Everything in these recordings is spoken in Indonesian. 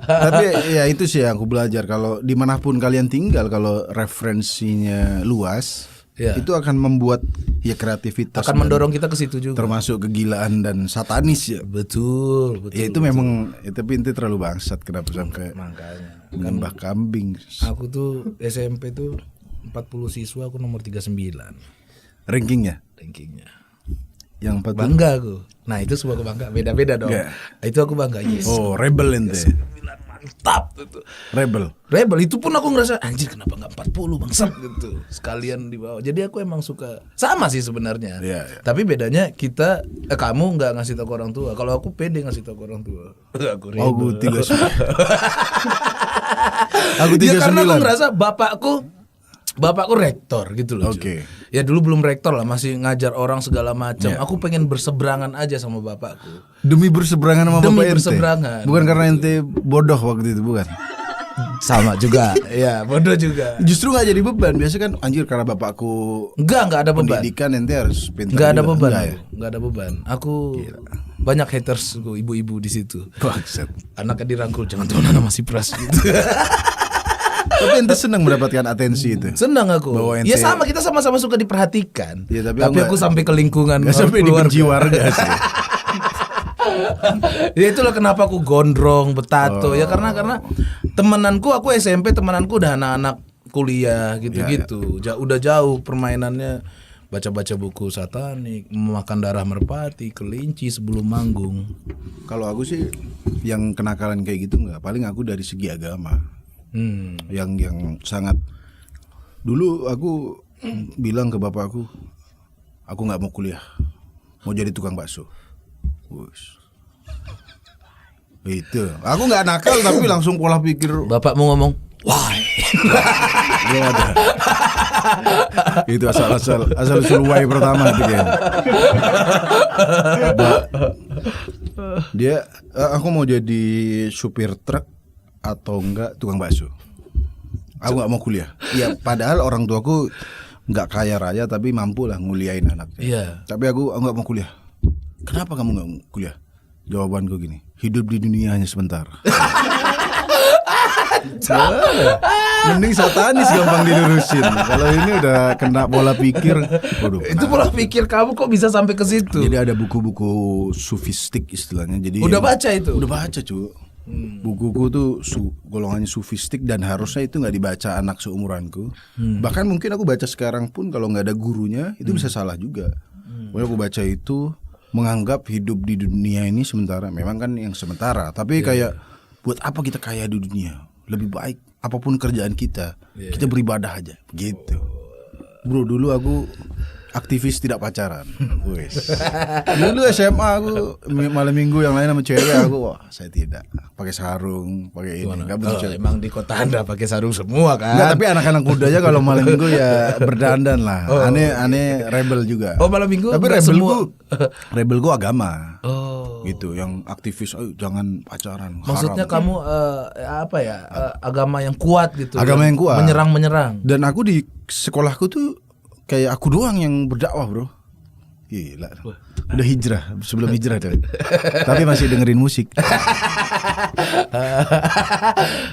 Tapi ya itu sih yang aku belajar, kalau dimanapun kalian tinggal, kalau referensinya luas, itu akan membuat ya kreativitas, akan mendorong kita ke situ juga. Termasuk kegilaan dan satanis ya. Betul. Ya itu memang tapi inti terlalu bangsat kenapa sampai Makanya menyembah kambing. aku tuh SMP tuh 40 siswa aku nomor 39 Rankingnya yang 40. Bangga aku. Nah itu sebuah kebanggaan. Beda-beda dong. Itu aku bangga. Yes. Oh rebel ente. Mantap itu. Rebel Itu pun aku ngerasa anjir kenapa gak 40 bangsat gitu. Sekalian di bawah. Jadi aku emang suka. Sama sih sebenarnya. Tapi bedanya kita kamu gak ngasih tahu ke orang tua. Kalau aku pede ngasih tahu ke orang tua. Aku rebel. Aku 39. Aku 39. Ya karena aku ngerasa bapakku rektor gitu loh. Ya dulu belum rektor lah, masih ngajar orang segala macam. Aku pengen berseberangan aja sama bapakku. Demi berseberangan sama Demi bapak berseberangan. Bukan karena ente bodoh waktu itu, bukan? Sama juga. Ya bodoh juga. Justru gak jadi beban. Biasa kan anjir karena bapakku Enggak ada beban. Pendidikan ente harus pintar. Enggak ada juga. beban. Enggak ada beban. Aku banyak haters ibu-ibu di situ. Bangsat. Anaknya dirangkul, jangan temenan sama si Pras gitu. Tapi ente senang mendapatkan atensi itu. Senang aku. Ente... Ya sama, kita sama-sama suka diperhatikan. Ya, tapi aku sampai ke lingkungan sampai dibenci warga sih. Ya itulah kenapa aku gondrong, betato. Ya karena aku SMP temananku udah anak-anak kuliah gitu-gitu. Udah jauh permainannya, baca-baca buku satanik, memakan darah merpati, kelinci sebelum manggung. Kalau aku sih yang kenakalan kayak gitu enggak. Paling aku dari segi agama. Yang sangat dulu aku bilang ke bapak aku nggak mau kuliah, mau jadi tukang bakso. Itu aku nggak nakal tapi langsung pola pikir. Bapakmu ngomong why? Ada. Itu asal why pertama itu dia aku mau jadi supir truk atau enggak tukang bakso. Aku nggak mau kuliah. Ya padahal orang tuaku nggak kaya raya tapi mampu lah nguliain anaknya. Iya. Tapi aku nggak mau kuliah. Kenapa kamu nggak mau kuliah? Jawabanku gini, hidup di dunia hanya sebentar. Mending satanis gampang dilurusin. Kalau ini udah kena pola pikir. Itu pola pikir kamu kok bisa sampai ke situ? Jadi ada buku-buku sufistik istilahnya. Jadi udah baca itu? Udah baca cu. Bukuku tuh golongannya sufistik dan harusnya itu nggak dibaca anak seumuranku. Bahkan mungkin aku baca sekarang pun kalau nggak ada gurunya itu bisa salah juga. Pokoknya aku baca itu menganggap hidup di dunia ini sementara. Memang kan yang sementara. Tapi kayak buat apa kita kaya di dunia? Lebih baik apapun kerjaan kita, kita beribadah aja. Gitu. Bro, dulu aku aktivis tidak pacaran. Dulu SMA aku malam minggu yang lain sama cewek aku, wah saya tidak pakai sarung, pakai ini. Enggak begitu. Emang di kota Anda pakai sarung semua kan? Enggak, tapi anak-anak mudanya kalau malam minggu ya berdandan lah. Aneh rebel juga. Oh, malam minggu. Tapi rebelku agama. Gitu, yang aktivis jangan pacaran. Maksudnya haram. Kamu agama yang kuat gitu. Agama yang kuat. Menyerang. Dan aku di sekolahku tuh kayak aku doang yang berdakwah, bro. Gila. Udah hijrah, sebelum hijrah deh. Tapi masih dengerin musik.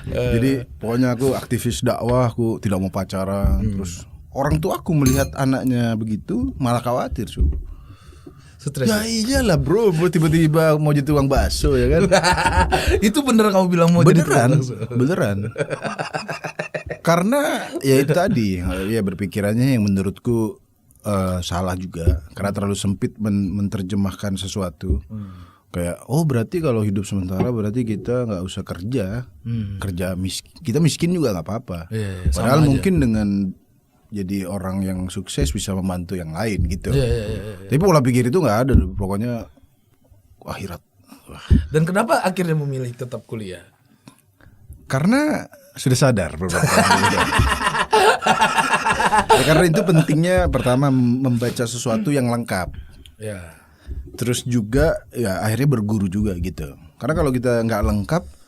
Jadi pokoknya aku aktivis dakwah, aku tidak mau pacaran. Terus orang tua aku melihat anaknya begitu malah khawatir, su. Stres. Ya iyalah bro, tiba-tiba mau jadi tukang bakso ya kan. Itu bener kamu bilang mau jadi tukang bakso? Beneran. Karena ya itu tadi, ya berpikirannya yang menurutku salah juga. Karena terlalu sempit menerjemahkan sesuatu. Kayak berarti kalau hidup sementara berarti kita nggak usah kerja. Kita miskin juga nggak apa-apa. Padahal mungkin dengan jadi orang yang sukses bisa membantu yang lain gitu. Tapi pola pikir itu nggak ada, pokoknya akhirat. Dan kenapa akhirnya memilih tetap kuliah? Karena sudah sadar beberapa ya, karena itu pentingnya pertama membaca sesuatu yang lengkap. Terus juga ya akhirnya berguru juga gitu. Karena kalau kita nggak lengkap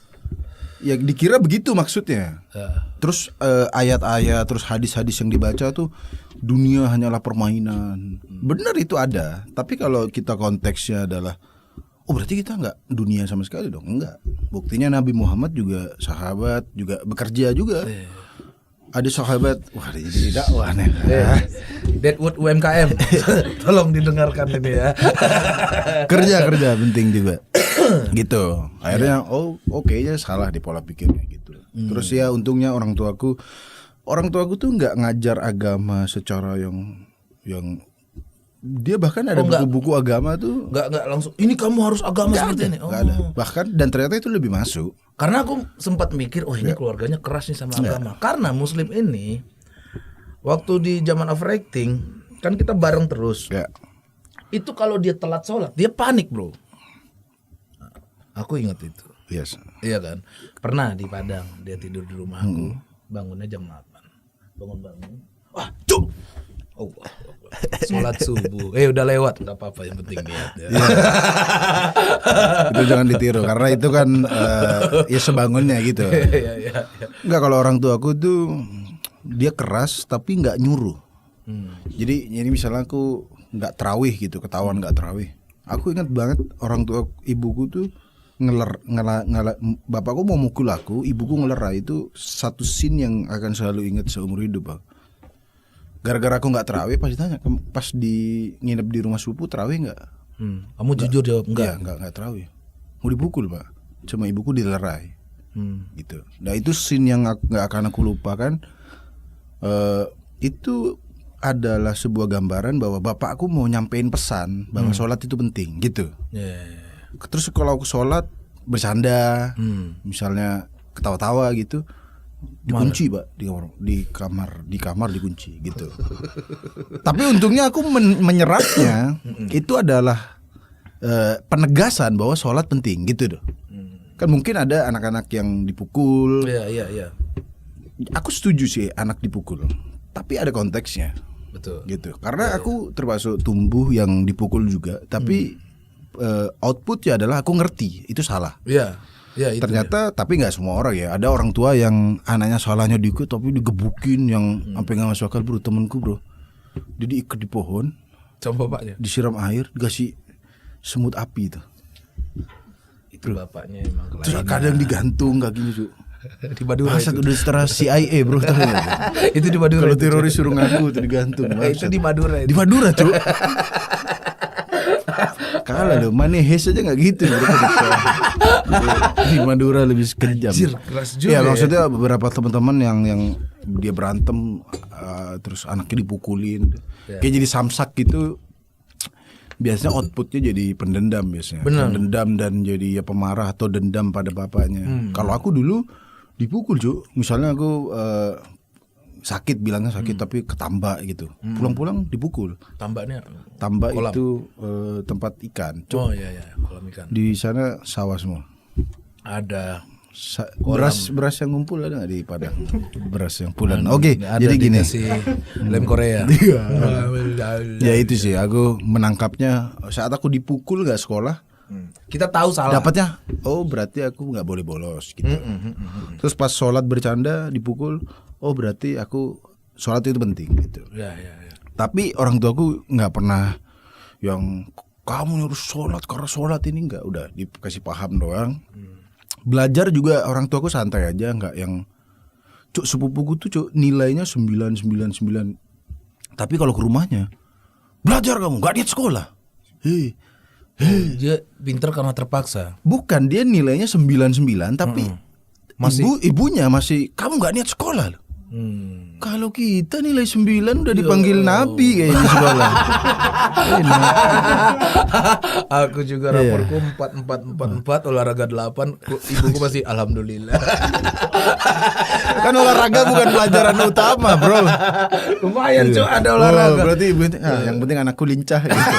ya dikira begitu maksudnya. Terus ayat-ayat, terus hadis-hadis yang dibaca tuh dunia hanyalah permainan. Benar itu ada. Tapi kalau kita konteksnya adalah oh berarti kita nggak dunia sama sekali dong. Enggak. Buktinya Nabi Muhammad juga sahabat, juga bekerja juga. Ada sahabat, wah jadi dakwah nih. Deadwood UMKM. Tolong didengarkan ini ya. kerja penting juga. Gitu. Akhirnya oke ya salah di pola pikirnya gitu. Terus ya untungnya orang tuaku tuh nggak ngajar agama secara yang dia bahkan ada buku-buku agama tuh nggak langsung ini kamu harus agama seperti ini. Nggak ada. Bahkan dan ternyata itu lebih masuk. Karena aku sempat mikir, ini keluarganya keras nih sama agama. Karena Muslim ini waktu di zaman overacting kan kita bareng terus. Ya. Itu kalau dia telat sholat dia panik bro. Aku ingat itu. Yes. Iya kan. Pernah di Padang dia tidur di rumahku, bangunnya jam 8. Bangun. Wah, cuk. Oh, sholat subuh. Udah lewat, nggak apa-apa yang penting niat ya. Itu jangan ditiru karena itu kan ya sebangunnya gitu. Enggak, kalau orang tua aku tuh dia keras tapi nggak nyuruh. Jadi ini misalnya aku nggak terawih gitu, ketahuan nggak terawih. Aku ingat banget orang tua ibuku tuh bapakku mau mukul aku, ibuku ngelerai. Itu satu scene yang akan selalu ingat seumur hidup, Bang. Gara-gara aku nggak terawih, pas ditanya pas nginep di rumah sepupu terawih nggak? Kamu jujur jawab enggak? Nggak terawih. Mau dipukul Pak, cuma ibuku dilerai. Gitu. Nah itu scene yang nggak akan aku lupakan. Itu adalah sebuah gambaran bahwa bapakku mau nyampein pesan bahwa sholat itu penting gitu. Terus kalau aku sholat bercanda, misalnya ketawa-tawa gitu. Dikunci Pak di kamar dikunci gitu. Tapi untungnya aku menyerapnya itu adalah penegasan bahwa sholat penting gitu doh. Kan mungkin ada anak-anak yang dipukul. Iya. Aku setuju sih anak dipukul, tapi ada konteksnya. Betul. Gitu. Karena aku termasuk tumbuh yang dipukul juga, tapi outputnya adalah aku ngerti itu salah. Iya. Ya, itu ternyata tapi nggak semua orang ya. Ada orang tua yang anaknya salahnya dikit tapi digebukin yang sampai nggak masuk akal bro. Temenku bro, dia diikat di pohon sama bapaknya, disiram air, dikasih semut api itu bro. Bapaknya emang kelainan. Terus kadang digantung kakinya tuh. Di Madura itu udah setara CIA bro. Itu di Madura. Kalau teroris suruh ngaku itu digantung. Itu di Madura. Di Madura cuy. Kalah loh, Manehes aja nggak gitu. Di Madura lebih kejam. Keras juga. Ya maksudnya beberapa teman-teman yang dia berantem, terus anaknya dipukulin, kayak jadi samsak gitu. Biasanya outputnya jadi pendendam biasanya. Pendendam dan jadi ya pemarah atau dendam pada bapaknya. Kalau aku dulu dipukul cuy. Misalnya aku sakit, bilangnya sakit tapi ketambak gitu. Pulang-pulang dipukul. Tambaknya? Tambak kolam. itu tempat ikan. Oh iya, kolam ikan. Di sana sawah semua. Ada beras yang ngumpul ada nggak di Padang? Beras yang pulan. Oke, jadi gini. Lem Korea. Ya itu sih, aku menangkapnya saat aku dipukul nggak sekolah. Kita tahu salah. Dapatnya, oh berarti aku nggak boleh bolos gitu. Terus pas sholat bercanda dipukul, oh berarti aku sholat itu penting gitu. Ya. Tapi orang tuaku nggak pernah yang kamu harus sholat karena sholat ini nggak, udah dikasih paham doang. Belajar juga orang tuaku santai aja, nggak yang cuk sepupuku tuh cuk nilainya 999. Tapi kalau ke rumahnya belajar kamu nggak niat sekolah. Dia pinter karena terpaksa. Bukan, dia nilainya 99 tapi ibunya masih kamu nggak niat sekolah loh. Kalau kita nilai 9 udah dipanggil nabi kayak di sekolah. Aku juga raporku 4 olahraga 8, ibuku masih alhamdulillah. Kan olahraga bukan pelajaran utama, bro. Lumayan cuy ada olahraga. Berarti ibu yang penting anakku lincah gitu.